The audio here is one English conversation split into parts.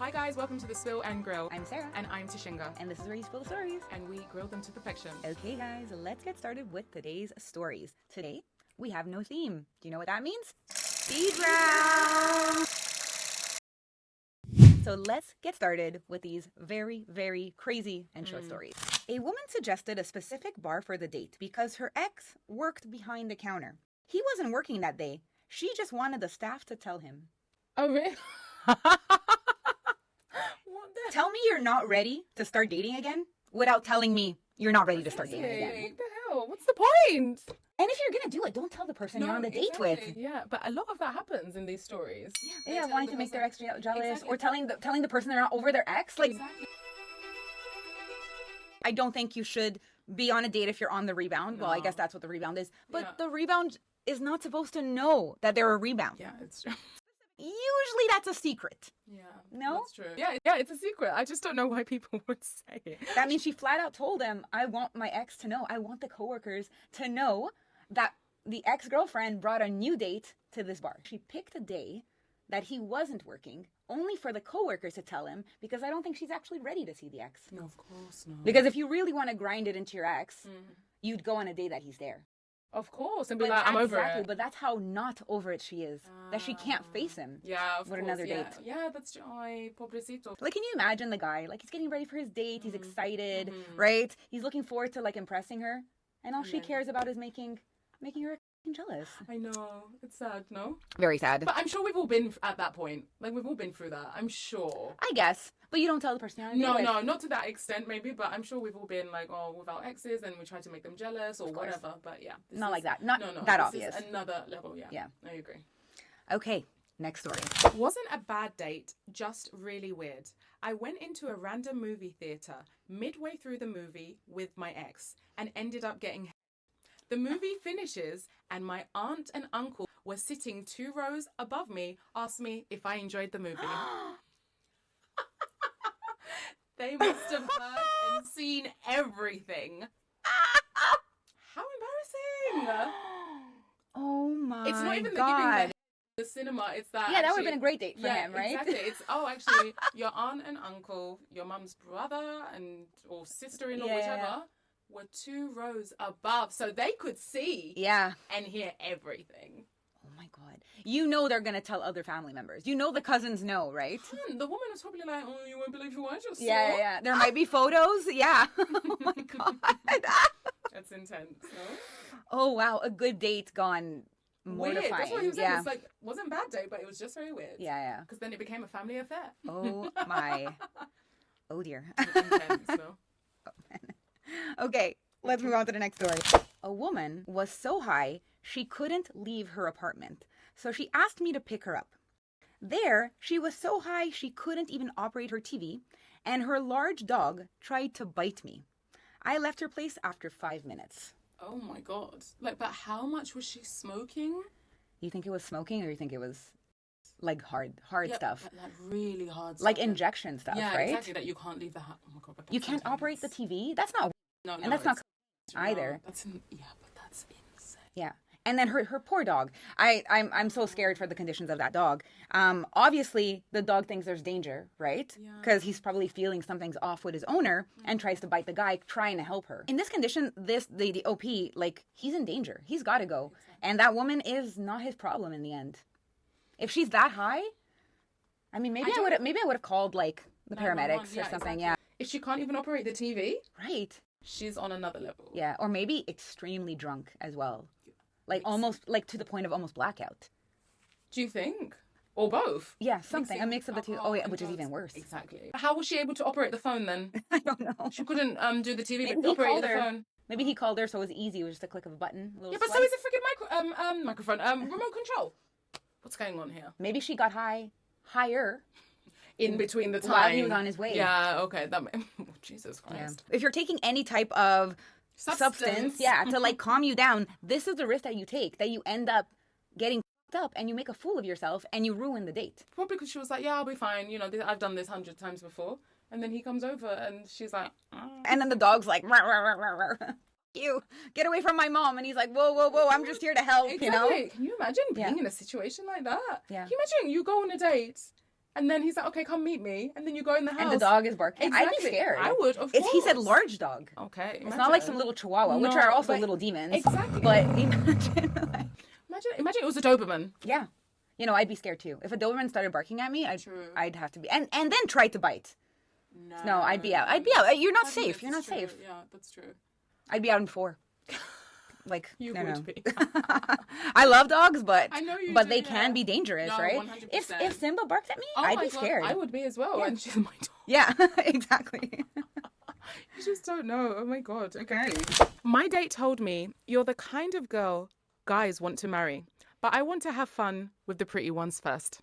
Hi guys, welcome to the Spill and Grill. I'm Sarah. And I'm Tishinga. And this is where you spill the stories. And we grill them to perfection. Okay guys, let's get started with today's stories. Today, we have no theme. Do you know what that means? Speed round! So let's get started with these very, very crazy and short stories. A woman suggested a specific bar for the date because her ex worked behind the counter. He wasn't working that day. She just wanted the staff to tell him. Oh, really? Tell me you're not ready to start dating again without telling me you're not ready to start dating again. What the hell? What's the point? And if you're going to do it, don't tell the person you're on the date with. Yeah, but a lot of that happens in these stories. Yeah, wanting to make their ex jealous or telling the person they're not over their ex. Like, I don't think you should be on a date if you're on the rebound. No. Well, I guess that's what the rebound is. But the rebound is not supposed to know that they're a rebound. Yeah, it's true. Usually that's a secret. Yeah. No? That's true. Yeah, it's a secret. I just don't know why people would say it. That means she flat out told him, I want my ex to know. I want the coworkers to know that the ex-girlfriend brought a new date to this bar. She picked a day that he wasn't working, only for the coworkers to tell him, because I don't think she's actually ready to see the ex. No, of course not. Because if you really want to grind it into your ex, you'd go on a day that he's there. Of course, and be like, I'm over it. But that's how not over it she is. That she can't face him. Yeah, of with course, another date. Yeah, that's true. Ay, pobrecito. Like, can you imagine the guy? Like, he's getting ready for his date. He's excited, right? He's looking forward to, like, impressing her. And all she cares about is making her jealous. I know. It's sad, no? Very sad. But I'm sure we've all been at that point. Like, we've all been through that. I'm sure. I guess. But you don't tell the person you're on a date with. No, not to that extent, maybe. But I'm sure we've all been, like, with our exes and we try to make them jealous or whatever. But, yeah. Not like that. Not that obvious. This is another level, yeah. Yeah. I agree. Okay. Next story. Wasn't a bad date, just really weird. I went into a random movie theater midway through the movie with my ex and ended up getting... The movie finishes and my aunt and uncle were sitting 2 rows above me, asked me if I enjoyed the movie. They must have heard and seen everything. How embarrassing. Oh my It's not even God. the cinema, it's that. Yeah, that would have been a great date for him, right? Exactly. It's actually your aunt and uncle, your mum's brother or sister-in-law, whichever, were 2 rows above, so they could see and hear everything. Oh my God. You know they're going to tell other family members. You know the cousins know, right? The woman was probably like, oh, you won't believe who I just saw. Yeah. There might be photos. Yeah. Oh my God. That's intense, no? Oh, wow. A good date gone mortifying. Weird. That's what he was saying. It's like, wasn't a bad day, but it was just very weird. Yeah. Because then it became a family affair. Oh my. Oh dear. Intense, no? Oh, man. Okay, let's move on to the next story. A woman was so high she couldn't leave her apartment, so she asked me to pick her up. There, she was so high she couldn't even operate her TV, and her large dog tried to bite me. I left her place after 5 minutes. Oh my God. Like, but how much was she smoking? You think it was smoking, or you think it was like hard stuff? But like really hard stuff. Like injection stuff, yeah, right? Exactly, that you can't leave the house. Oh my God. But you can't operate the TV? That's not... No, and that's not either. But that's insane. Yeah. And then her poor dog. I'm so scared for the conditions of that dog. Obviously, the dog thinks there's danger, right? Because he's probably feeling something's off with his owner and tries to bite the guy trying to help her. In this condition, the OP, like, he's in danger. He's got to go. Exactly. And that woman is not his problem in the end. If she's that high, I mean, maybe I would have called, like, the paramedics or something. Exactly. Yeah. If she can't even operate the TV, right? She's on another level. Yeah, or maybe extremely drunk as well. Like almost, like to the point of almost blackout. Do you think? Or both? Yeah, something. A mix of the two. Oh, yeah, which is even worse. Exactly. How was she able to operate the phone then? I don't know. She couldn't do the TV, but operate the phone. Maybe he called her, so it was easy. It was just a click of a button. Yeah, but so is a freaking microphone. Remote control. What's going on here? Maybe she got higher. In between the time. While he was on his way. Yeah, okay. Jesus Christ. Yeah. If you're taking any type of substance, to like calm you down, this is the risk that you take, that you end up getting fucked up and you make a fool of yourself and you ruin the date. Probably because she was like, yeah, I'll be fine. You know, I've done this 100 times before. And then he comes over and she's like, And then the dog's like, rah, rah, rah, rah, rah. You get away from my mom. And he's like, whoa, I'm just here to help, exactly. you know? Can you imagine being in a situation like that? Yeah. Can you imagine you go on a date And then he's like, okay, come meet me. And then you go in the house. And the dog is barking. I'd be Exactly. scared. I would, of He said course. large dog. Okay. It's not like some little chihuahua, which are also but- little demons. Exactly. But imagine, like, Imagine it was a Doberman. yeah. You know, I'd be scared too. If a Doberman started barking at me, True. I'd have to be. And then try to bite. No, I'd be out. You're not safe. You're not safe. Yeah, that's true. I'd be out in 4. Like, You no, would no. be. I love dogs, but I know you but do, they yeah. can be dangerous, No, right? 100%. If Simba barked at me, Oh I'd my be God, scared. I would be as well. And she's my dog. Yeah, exactly. You just don't know. Oh my God. Okay. My date told me, you're the kind of girl guys want to marry, but I want to have fun with the pretty ones first.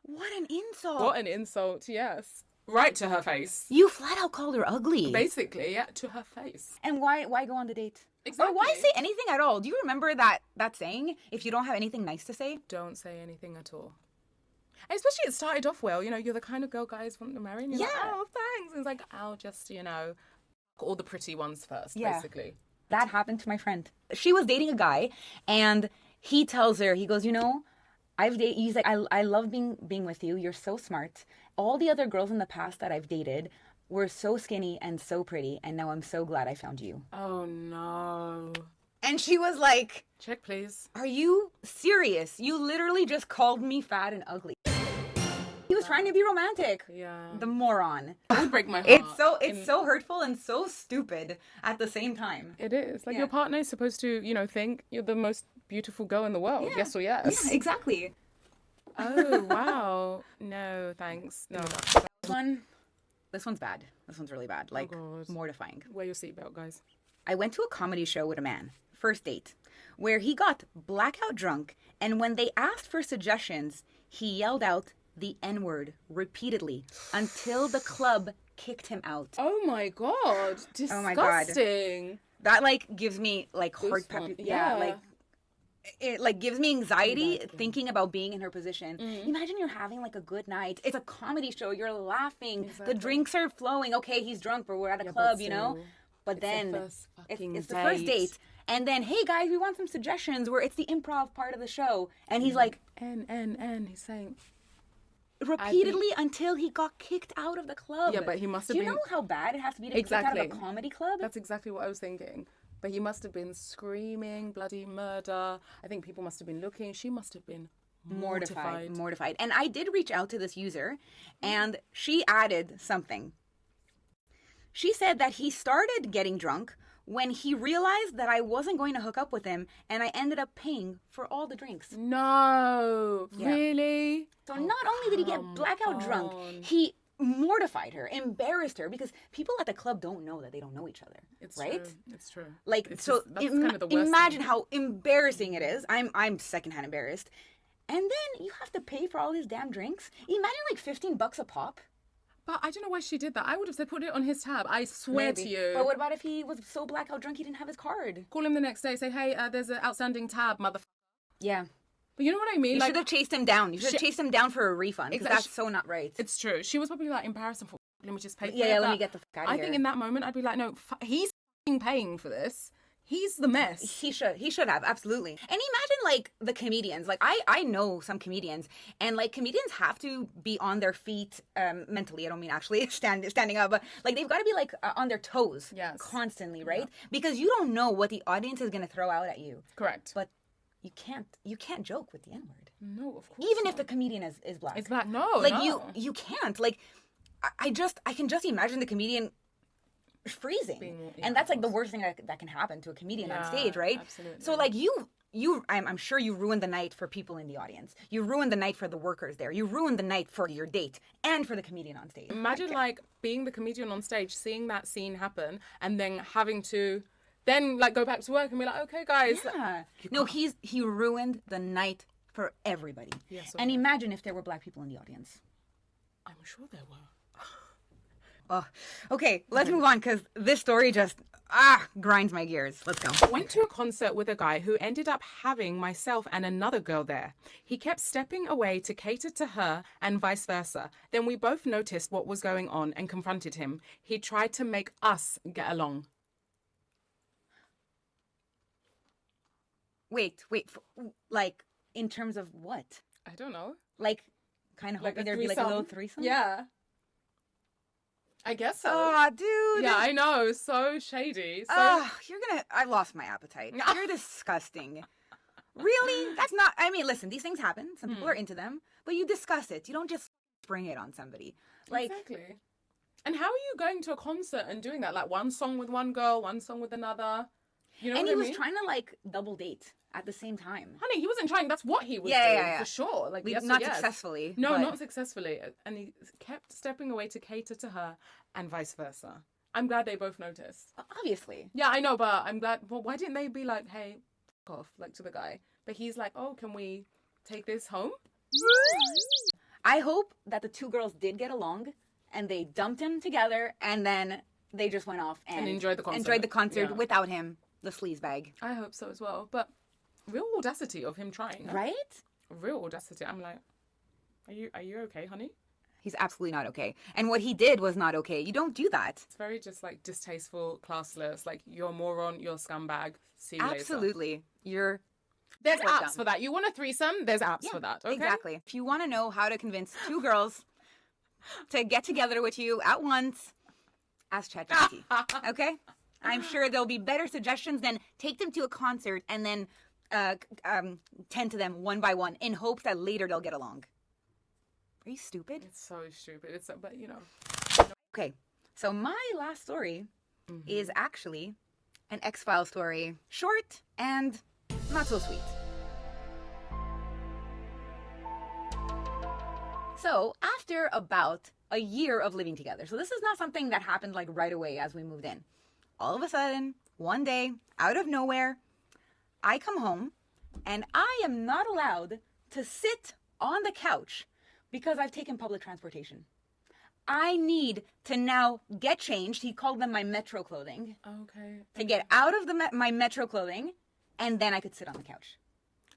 What an insult. What an insult, yes. Right to her face. You flat out called her ugly. Basically, yeah, to her face. And why go on the date? Exactly. Or why say anything at all? Do you remember that saying? If you don't have anything nice to say? Don't say anything at all. And especially it started off well, you know, you're the kind of girl guys want to marry. And you're like, Yeah. oh, thanks. And it's like, I'll just, you know, all the pretty ones first, Yeah. basically. That happened to my friend. She was dating a guy, and he tells her, he goes, you know, he's like, I love being with you. You're so smart. All the other girls in the past that I've dated were so skinny and so pretty, and now I'm so glad I found you. Oh, no. And she was like, Check, please. are you serious? You literally just called me fat and ugly. He was trying to be romantic. Yeah. The moron. It would break my heart. It's so hurtful and so stupid at the same time. It is. Like, Yeah. your partner is supposed to, you know, think you're the most beautiful girl in the world. Yeah. Yes or yes. Yeah, exactly. Oh, wow. No, thanks. No. This one's bad. This one's really bad. Like, God. mortifying. Wear your seatbelt, guys. I went to a comedy show with a man, first date, where he got blackout drunk, and when they asked for suggestions, he yelled out the N-word repeatedly until the club kicked him out. Oh, my God. Disgusting. Oh my God. That, like, gives me, like, heart Goosebumps. yeah, Yeah. like, it, like, gives me anxiety thinking about being in her position. Imagine you're having, like, a good night. It's a comedy show. You're laughing. Exactly. The drinks are flowing. Okay, he's drunk, but we're at a Yeah, club, but you know? still, But it's the then first fucking it's the first date. And then, hey, guys, we want some suggestions where it's the improv part of the show. And he's like, N. He's saying... repeatedly until he got kicked out of the club. Yeah, but he must have Do you been... know how bad it has to be to be kicked out Exactly. of a comedy club? That's exactly what I was thinking. But he must have been screaming, bloody murder. I think people must have been looking. She must have been mortified. And I did reach out to this user, and she added something. She said that he started getting drunk when he realized that I wasn't going to hook up with him, and I ended up paying for all the drinks. No, Yeah. really? So not only did he get blackout drunk, he mortified her, embarrassed her, because people at the club don't know that they don't know each other, It's right? true. It's true. Like, It's so just- that's kind of the worst imagine thing. how embarrassing it is. I'm secondhand embarrassed. And then you have to pay for all these damn drinks. Imagine like $15 a pop. But I don't know why she did that. I would have said put it on his tab. I swear to Maybe. you. But what about if he was so blackout drunk he didn't have his card? Call him the next day. Say, hey, there's an outstanding tab, motherfucker. Yeah. But you know what I mean? You Like, should have chased him down. You should have chased him down for a refund, because Exactly. that's so not right. it's true. She was probably like embarrassed and thought, let me just pay for it. Yeah, let But me get the fuck out of I here. think in that moment I'd be like, no, he's f***ing paying for this. He's the mess. He should have, absolutely. And imagine like the comedians. Like I know some comedians, and like comedians have to be on their feet mentally. I don't mean actually standing up, but like they've got to be like on their toes Yes. constantly, right? Because you don't know what the audience is going to throw out at you. Correct. But you can't joke with the N-word. No, of course Even not. if the comedian is black. It's black. No, Like no. you can't. Like I can just imagine the comedian freezing. Yeah, And that's of like the worst thing that can happen to a comedian on Yeah, stage, right? absolutely. So like I'm sure you ruined the night for people in the audience. You ruined the night for the workers there. You ruined the night for your date and for the comedian on stage. Imagine like being the comedian on stage, seeing that scene happen, and then having to then like go back to work and be like, okay, guys. Yeah. No, he ruined the night for everybody. Yes, And imagine if there were black people in the audience. I'm sure there were. Oh, okay, let's move on, because this story just grinds my gears. Let's go. Went to a concert with a guy who ended up having myself and another girl there. He kept stepping away to cater to her and vice versa. Then we both noticed what was going on and confronted him. He tried to make us get along. Wait, like In terms of what? I don't know. Like, kind of Like hoping a there'd be like a little threesome? threesome? Yeah. I guess so. Oh, dude. Yeah, I know. So shady. So I lost my appetite. You're disgusting. Really? That's not, I mean, listen, these things happen. Some people are into them, but you discuss it. You don't just spring it on somebody. Like, exactly. And how are you going to a concert and doing that? Like one song with one girl, one song with another. You know and what he I mean? was trying to like double date at the same time. Honey, he wasn't trying. That's what he was Yeah, doing yeah, yeah. for sure. Like yes, Not yes. successfully. No, but... not successfully. And he kept stepping away to cater to her, and vice versa. I'm glad they both noticed. Obviously. Yeah, I know, but I'm glad. Well, why didn't they be like, "Hey, f off," like to the guy? But he's like, "Oh, can we take this home?" I hope that the two girls did get along, and they dumped him together, and then they just went off and enjoyed the concert. Enjoyed the concert Yeah. without him, the sleaze bag. I hope so as well. But real audacity of him trying. Right? Real audacity. I'm like, are you okay, honey? He's absolutely not okay. And what he did was not okay. You don't do that. It's very just like distasteful, classless. Like you're a moron, you're a scumbag. See you later. Absolutely. There's We're apps dumb. for that. You want a threesome? There's apps for that. Okay? Exactly. If you want to know how to convince two girls to get together with you at once, ask ChatGPT. Okay? I'm sure there'll be better suggestions than take them to a concert and then tend to them one by one in hopes that later they'll get along. Are you stupid? It's so stupid. It's but you know. Okay. So my last story is actually an X-Files story. Short and not so sweet. So after about a year of living together, so this is not something that happened like right away as we moved in. All of a sudden, one day, out of nowhere, I come home and I am not allowed to sit on the couch because I've taken public transportation. I need to now get changed. He called them my Metro clothing. Okay. To get out of my Metro clothing, and then I could sit on the couch.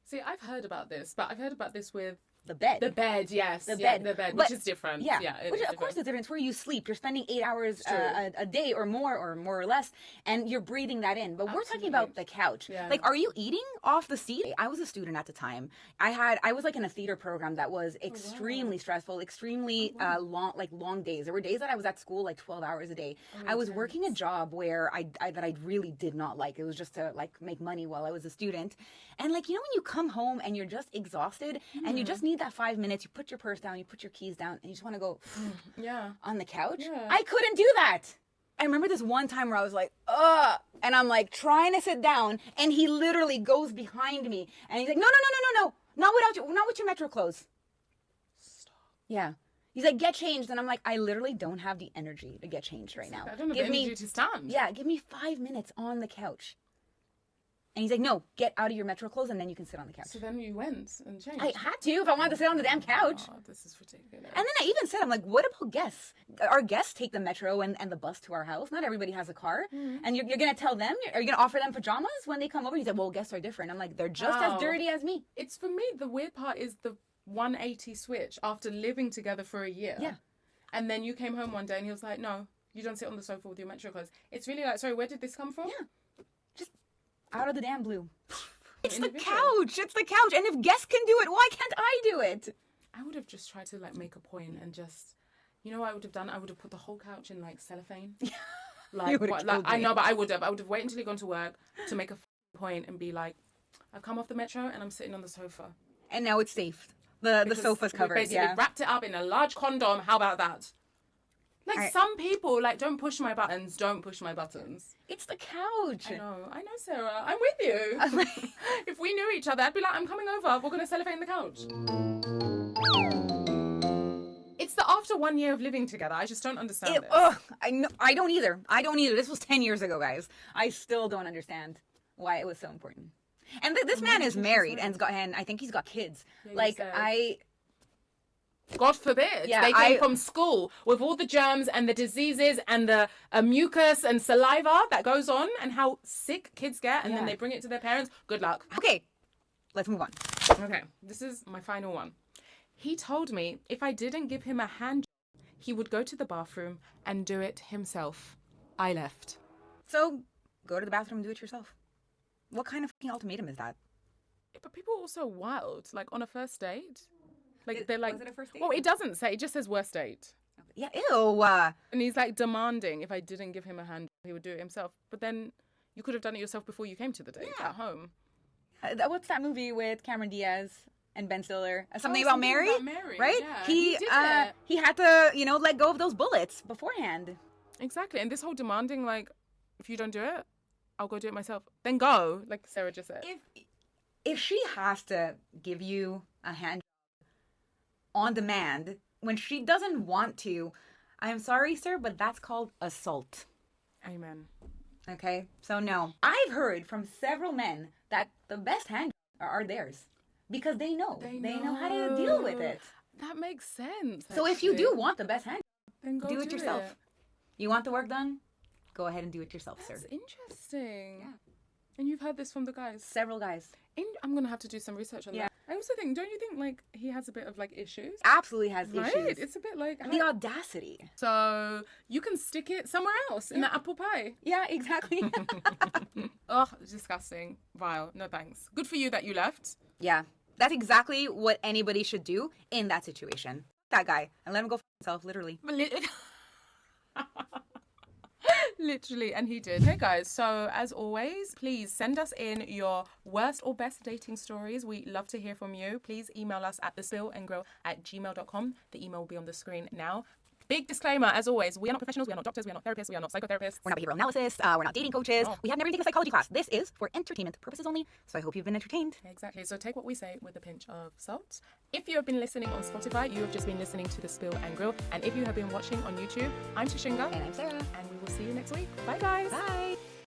See, I've heard about this, but I've heard about this with The bed. the bed. Yes, The yeah, bed. the bed, But- which is different. Yeah, it which is of course different. is different. It's where you sleep. You're spending 8 hours true. a day or more or less, and you're breathing that in. But we're talking Absolutely. about the couch. Yeah. Like, are you eating off the seat? I was a student at the time. I was like in a theater program that was extremely stressful, extremely long days. There were days that I was at school like 12 hours a day. I was working a job where I really did not like. It was just to like make money while I was a student. And like, you know, when you come home and you're just exhausted and you just need that 5 minutes, you put your purse down, you put your keys down, and you just want to go Yeah. on the couch. Yeah. I couldn't do that. I remember this one time where I was like, ugh, and I'm like trying to sit down, and he literally goes behind me, and he's like, no, not with your Metro clothes. Stop. Yeah. He's like, get changed, and I'm like, I literally don't have the energy to get changed right now. I don't have Give the me, energy to stand. yeah, give me 5 minutes on the couch. And he's like, no, get out of your Metro clothes, and then you can sit on the couch. So then you went and changed. I had to if I wanted to sit on the damn couch. Oh, this is ridiculous. And then I even said, I'm like, what about guests? Our guests take the metro and the bus to our house. Not everybody has a car. And you're going to tell them, are you going to offer them pajamas when they come over? He said, well, guests are different. I'm like, they're just Wow. as dirty as me. It's for me, the weird part is the 180 switch after living together for a year. Yeah. And then you came home one day and he was like, no, you don't sit on the sofa with your Metro clothes. It's really like, sorry, where did this come from? Yeah. Just out of the damn blue. It's the Individual. couch. It's the couch. And if guests can do it, why can't I do it? I would have just tried to like make a point and just, you know what I would have done? I would have put the whole couch in like cellophane. Like, would've what, like killed I me. know, but I would have waited until he gone to work to make a point and be like, I've come off the Metro and I'm sitting on the sofa. And now it's safe. The Because sofa's we covered. basically Yeah. wrapped it up in a large condom. How about that? Like Alright. some people, like, don't push my buttons. Don't push my buttons. It's the couch. I know, Sarah. I'm with you. If we knew each other, I'd be like, I'm coming over. We're gonna cellophane the couch. It's the after 1 year of living together. I just don't understand this. I don't either. I don't either. This was 10 years ago, guys. I still don't understand why it was so important. And this man is married and I think he's got kids. Yeah, you Like, said. God forbid. Yeah, they came from school with all the germs and the diseases and the mucus and saliva that goes on and how sick kids get and then they bring it to their parents. Good luck. Okay, let's move on. Okay, this is my final one. He told me if I didn't give him a hand job, he would go to the bathroom and do it himself. I left. So, go to the bathroom and do it yourself. What kind of fucking ultimatum is that? But people are also wild. Like on a first date, like they're like, was it a first date? well, it doesn't say. It just says worst date. Yeah, ew. And he's like demanding if I didn't give him a hand, he would do it himself. But then you could have done it yourself before you came to the date at home. What's that movie with Cameron Diaz and Ben Stiller? Something Oh, about Mary, Yeah. right? He did it. He had to, let go of those bullets beforehand. Exactly. And this whole demanding, like, if you don't do it, I'll go do it myself. Then go, like Sarah just said. If she has to give you a hand on demand when she doesn't want to, I'm sorry, sir, but that's called assault. Amen. Okay? So no. I've heard from several men that the best hand are theirs. Because they know. They know how to deal with it. That makes sense. So if you do want the best hand, then go do it yourself. It. You want the work done? Go ahead and do it yourself, That's sir. interesting. Yeah. And you've heard this from the guys? Several guys. I'm going to have to do some research on that. I also think, don't you think, like, he has a bit of, like, issues? Absolutely has Right? issues. It's a bit like... The audacity. So, you can stick it somewhere else in the apple pie. Yeah, exactly. Ugh, disgusting. Vile. No thanks. Good for you that you left. Yeah. That's exactly what anybody should do in that situation. That guy. And let him go for himself, literally. Literally, and he did. Hey guys, so as always, please send us in your worst or best dating stories. We love to hear from you. Please email us at thespillandgrow@gmail.com. The email will be on the screen now. Big disclaimer, as always, we are not professionals, we are not doctors, we are not therapists, we are not psychotherapists. We're not behavioral analysts, we're not dating coaches. No. We have never even taken a psychology class. This is for entertainment purposes only. So I hope you've been entertained. Exactly. So take what we say with a pinch of salt. If you have been listening on Spotify, you have just been listening to The Spill and Grill. And if you have been watching on YouTube, I'm Tashinga. And I'm Sarah. And we will see you next week. Bye, guys. Bye.